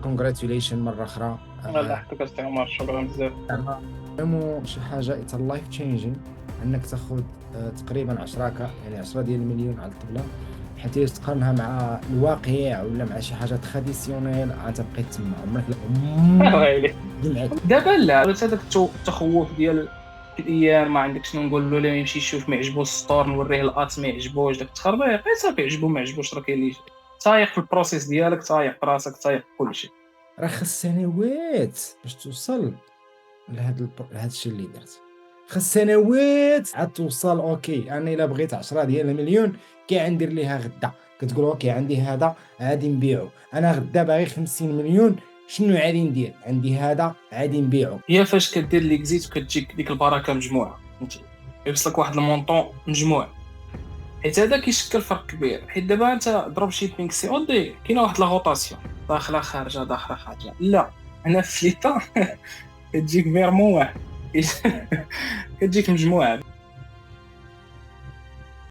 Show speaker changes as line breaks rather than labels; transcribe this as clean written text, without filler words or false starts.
كونغراتيوليشن مره اخرى.
الله يحفظك أستاذ عمر، شكرا بزاف.
مو شي حاجه اتس لايف تشينجين انك تاخذ تقريبا 10 يعني 10 ديال المليون على الطبله، حيت إلا تقارنها مع الواقع ولا مع شي حاجه تراديسيونيل غتبقى تما عمرك
ويلي
جمعت.
دابا لا، بس هذاك التخوف ديال الايام ما عندك شنو نقول له، لا يمشي يشوف ما يعجبوش السطور نوريه الات ما يعجبوش، داك التخربيق صافي يعجبو ما يعجبوش، راه كاين اللي سايق في البروسيس ديالك، سايق في راسك، سايق في كلشي.
راه خص سنوات باش توصل لهاد الشيء اللي درت، خص سنوات عاد توصل. اوكي انا الا بغيت 10 ديال المليون كي غندير ليها غدا، كتقول اوكي عندي هذا غادي نبيعو، انا غدا باغي 50 مليون شنو غادي ندير، عندي هذا غادي نبيعو.
هي فاش كدير ليكزيت وكتجيك ديك البركه مجموعه، فهمتي، يوصلك واحد المونطون مجموع، حيت هذا كيشكل فرق كبير. حيت دابا انت ضرب شيبينغ سي او دي كاينه واحد لا روتاسيون، داخله خارجه داخله خارجه. لا، هنا في ليطا كتجيك فيرمون واحد كتجيك مجموعه.